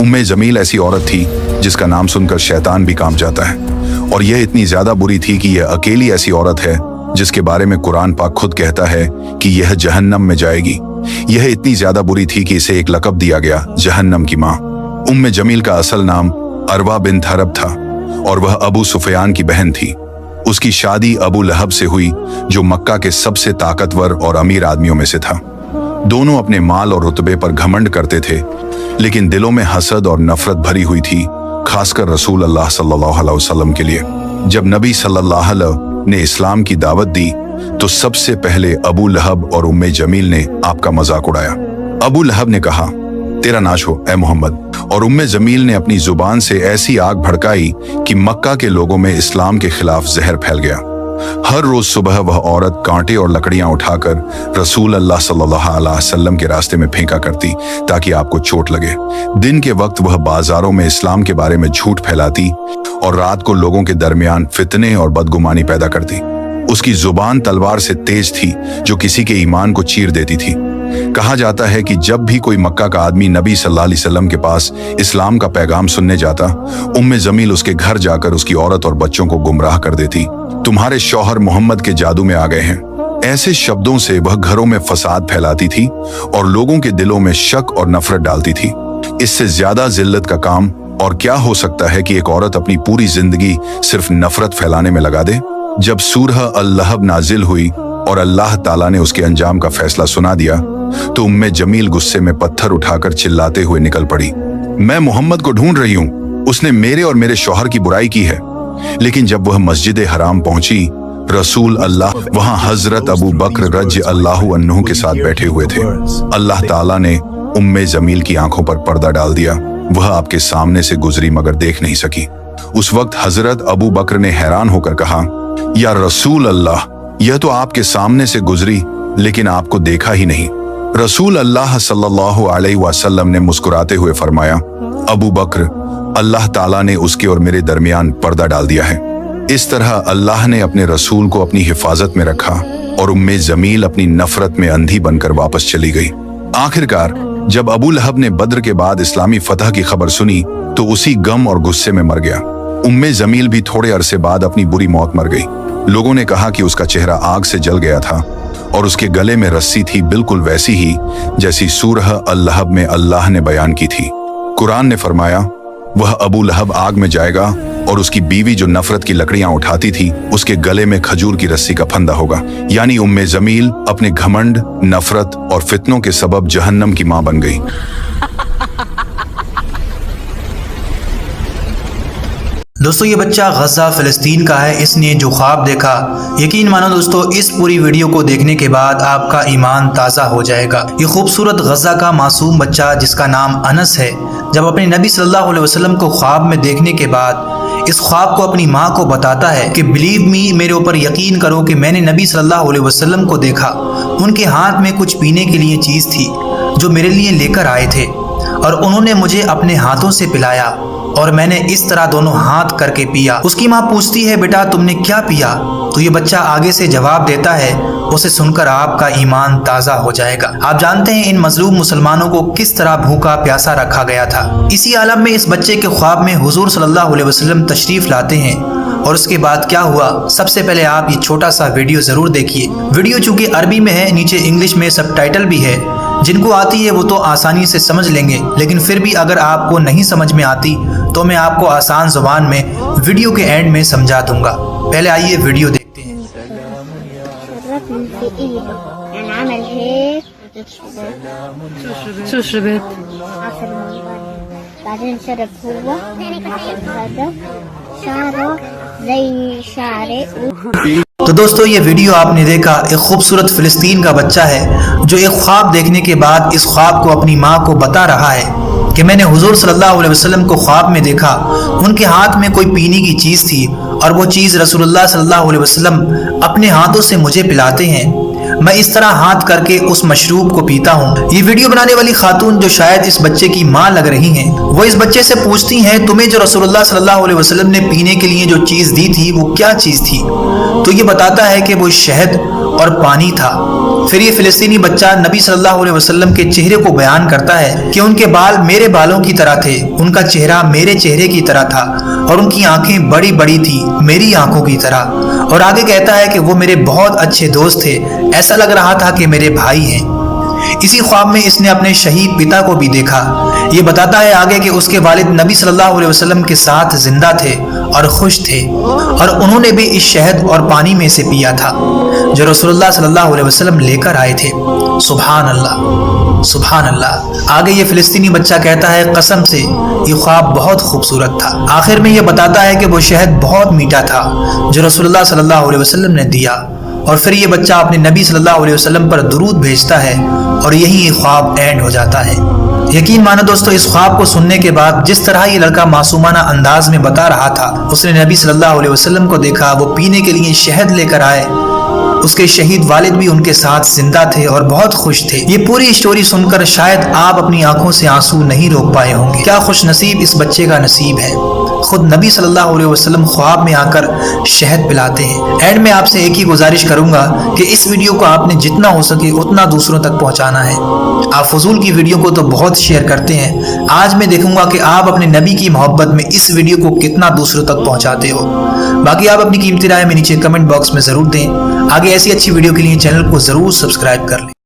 उम्मे जमील ऐसी औरत थी जिसका नाम सुनकर शैतान भी कांप जाता है, और यह इतनी ज्यादा बुरी थी कि यह अकेली ऐसी औरत है जिसके बारे में कुरान पाक खुद कहता है कि यह जहन्नम में जाएगी। यह इतनी ज्यादा बुरी थी कि इसे एक लक़ब दिया गया, जहन्नम की माँ। उम्मे जमील का असल नाम अरवा बिन्त हरब था और वह अबू सुफियान की बहन थी। उसकी शादी अबू लहब से हुई जो मक्का के सबसे ताकतवर और अमीर आदमियों में से था। दोनों अपने माल और रुतबे पर घमंड करते थे, लेकिन दिलों में हसद और नफरत भरी हुई थी, खासकर रसूल अल्लाह सल्लल्लाहु अलैहि वसल्लम के लिए। जब नबी सल्लल्लाहु अलैहि ने इस्लाम की दावत दी तो सबसे पहले अबू लहब और उम्मे जमील ने आपका मजाक उड़ाया। अबू लहब ने कहा, तेरा नाश हो ए मोहम्मद, और उम्मे जमील ने अपनी जुबान से ऐसी आग भड़काई कि मक्का के लोगों में इस्लाम के खिलाफ जहर फैल गया। हर रोज सुबह वह औरत कांटे और लकड़ियां उठाकर रसूल अल्लाह सल्लल्लाहु अलैहि वसल्लम के रास्ते में फेंका करती ताकि आपको चोट लगे। दिन के वक्त वह बाजारों में इस्लाम के बारे में झूठ फैलाती और रात को लोगों के दरमियान फितने और बदगुमानी पैदा करती। उसकी जुबान तलवार से तेज थी जो किसी के ईमान को चीर देती थी। कहा जाता है कि जब भी कोई मक्का का आदमी नबी सल्लल्लाहु अलैहि वसल्लम के पास इस्लाम का पैगाम सुनने जाता, उम्मे जमील उसके घर जाकर उसकी औरत और बच्चों को गुमराह कर देती। तुम्हारे शौहर मोहम्मद के जादू में आ गए हैं। ऐसे शब्दों से वह घरों में फसाद फैलाती थी और लोगों के दिलों में शक और नफरत डालती थी। इससे ज्यादा जिल्लत का काम और क्या हो सकता है कि एक औरत अपनी पूरी जिंदगी सिर्फ नफरत फैलाने में लगा दे। जब सूरह अल-लहब नाजिल हुई और अल्लाह ताला ने उसके अंजाम का फैसला सुना दिया तो उम्मे जमील गुस्से में पत्थर उठाकर चिल्लाते हुए निकल पड़ी, मैं मोहम्मद को ढूंढ रही हूँ, उसने मेरे और मेरे शौहर की बुराई की है। लेकिन जब वह मस्जिद हराम पहुंची, रसूल अल्लाह वहां हजरत अबू बकर रज़ी अल्लाहु अन्हु के साथ बैठे हुए थे। अल्लाह ताला ने उम्मे जमील की आंखों पर पर्दा डाल दिया। वह आपके सामने से गुजरी मगर देख नहीं सकी। उस वक्त हजरत अबू बकर ने हैरान होकर कहा, या रसूल अल्लाह, यह तो आपके सामने से गुजरी लेकिन आपको देखा ही नहीं। रसूल अल्लाह सल्लल्लाहु अलैहि वसल्लम ने मुस्कुराते हुए फरमाया, अबू बकर, अल्लाह ताला ने उसके और मेरे दरमियान पर्दा डाल दिया है। इस तरह अल्लाह ने अपने रसूल को अपनी हिफाजत में रखा और उम्मे जमील अपनी नफरत में अंधी बनकर वापस चली गई। आखिरकार जब अबू लहब ने बद्र के बाद इस्लामी फतह की खबर सुनी तो उसी गम और गुस्से में मर गया। उम्मे जमील भी थोड़े अरसे बाद अपनी बुरी मौत मर गई। लोगों ने कहा कि उसका चेहरा आग से जल गया था और उसके गले में रस्सी थी, बिल्कुल वैसी ही जैसी सूरह अल-लहब में अल्लाह ने बयान की थी। कुरान ने फरमाया, वह अबू लहब आग में जाएगा और उसकी बीवी जो नफरत की लकड़ियां उठाती थी उसके गले में खजूर की रस्सी का फंदा होगा। यानी उम्मे जमील अपने घमंड, नफरत और फितनों के सबब जहन्नम की मां बन गई। दोस्तों ये बच्चा गज़ा फ़लस्तीन का है। इसने जो ख्वाब देखा, यकीन मानो दोस्तों इस पूरी वीडियो को देखने के बाद आपका ईमान ताज़ा हो जाएगा। ये खूबसूरत गज़ा का मासूम बच्चा जिसका नाम अनस है, जब अपने नबी सल्लल्लाहु अलैहि वसल्लम को ख्वाब में देखने के बाद इस ख्वाब को अपनी माँ को बताता है कि बिलीव मी, मेरे ऊपर यकीन करो कि मैंने नबी सल्लल्लाहु अलैहि वसल्लम को देखा। उनके हाथ में कुछ पीने के लिए चीज़ थी जो मेरे लिए लेकर आए थे और उन्होंने मुझे अपने हाथों से पिलाया और मैंने इस तरह दोनों हाथ करके पिया। उसकी माँ पूछती है, बेटा तुमने क्या पिया? तो ये बच्चा आगे से जवाब देता है। उसे सुनकर आपका ईमान ताज़ा हो जाएगा। आप जानते हैं इन मजलूम मुसलमानों को किस तरह भूखा प्यासा रखा गया था। इसी आलम में इस बच्चे के ख्वाब में हुजूर सल्लल्लाहु अलैहि वसल्लम तशरीफ़ लाते हैं और उसके बाद क्या हुआ, सबसे पहले आप ये छोटा सा वीडियो ज़रूर देखिए। वीडियो चूँकि अरबी में है, नीचे इंग्लिश में सबटाइटल भी है। जिनको आती है वो तो आसानी से समझ लेंगे, लेकिन फिर भी अगर आपको नहीं समझ में आती तो मैं आपको आसान ज़ुबान में वीडियो के एंड में समझा दूंगा। पहले आइए वीडियो देखते हैं। तो दोस्तों ये वीडियो आपने देखा, एक खूबसूरत फ़लस्तीन का बच्चा है जो एक ख्वाब देखने के बाद इस ख्वाब को अपनी माँ को बता रहा है कि मैंने हुजूर सल्लल्लाहु अलैहि वसल्लम को ख्वाब में देखा। उनके हाथ में कोई पीने की चीज़ थी और वो चीज़ रसूलुल्लाह सल्लल्लाहु अलैहि वसल्लम अपने हाथों से मुझे पिलाते हैं। मैं इस तरह हाथ करके उस मशरूब को पीता हूँ। ये वीडियो बनाने वाली खातून जो शायद इस बच्चे की माँ लग रही हैं, वो इस बच्चे से पूछती हैं तुम्हें जो रसूलुल्लाह सल्लल्लाहु अलैहि वसल्लम ने पीने के लिए जो चीज दी थी वो क्या चीज थी? तो ये बताता है कि वो शहद और पानी था। फिर ये फिलिस्तीनी बच्चा नबी सल्लल्लाहु अलैहि वसल्लम के चेहरे को बयान करता है कि उनके बाल मेरे बालों की तरह थे, उनका चेहरा मेरे चेहरे की तरह था और उनकी आंखें बड़ी बड़ी थी मेरी आंखों की तरह। और आगे कहता है कि वो मेरे बहुत अच्छे दोस्त थे, ऐसा लग रहा था कि मेरे भाई हैं। इसी ख्वाब में इसने अपने शहीद पिता को भी देखा। ये बताता है आगे कि उसके वालिद नबी सल्लल्लाहु अलैहि वसल्लम के साथ जिंदा थे और खुश थे और उन्होंने भी इस शहद और पानी में से पिया था जो रसूलुल्लाह सल्लल्लाहु अलैहि वसल्लम लेकर आए थे। सुभान अल्लाह, सुभान अल्लाह। आगे ये फिलिस्तीनी बच्चा कहता है कसम से ये ख्वाब बहुत खूबसूरत था। आखिर में ये बताता है कि वो शहद बहुत मीठा था जो रसूलुल्लाह सल्लल्लाहु अलैहि वसल्लम ने दिया। और फिर ये बच्चा अपने नबी सल्लल्लाहु अलैहि वसल्लम पर दुरूद भेजता है और यही ये ख्वाब एंड हो जाता है। यकीन मानो दोस्तों, इस ख्वाब को सुनने के बाद जिस तरह ये लड़का मासूमाना अंदाज में बता रहा था, उसने नबी सल्लल्लाहु अलैहि वसल्लम को देखा, वो पीने के लिए शहद लेकर आए, उसके शहीद वालिद भी उनके साथ जिंदा थे और बहुत खुश थे। ये पूरी स्टोरी सुनकर शायद आप अपनी आंखों से आंसू नहीं रोक पाए होंगे। क्या खुश नसीब इस बच्चे का नसीब है। खुद नबी सल्लल्लाहु अलैहि वसल्लम ख्वाब में आकर शहद पिलाते हैं। एंड में आपसे एक ही गुजारिश करूंगा कि इस वीडियो को आपने जितना हो सके उतना दूसरों तक पहुंचाना है। आप फजूल की वीडियो को तो बहुत शेयर करते हैं, आज मैं देखूंगा कि आप अपने नबी की मोहब्बत में इस वीडियो को कितना दूसरों तक पहुंचाते हो। बाकी आप अपनी कीमती राय में नीचे कमेंट बॉक्स में जरूर दें। आगे ऐसी अच्छी वीडियो के लिए चैनल को जरूर सब्सक्राइब कर लें।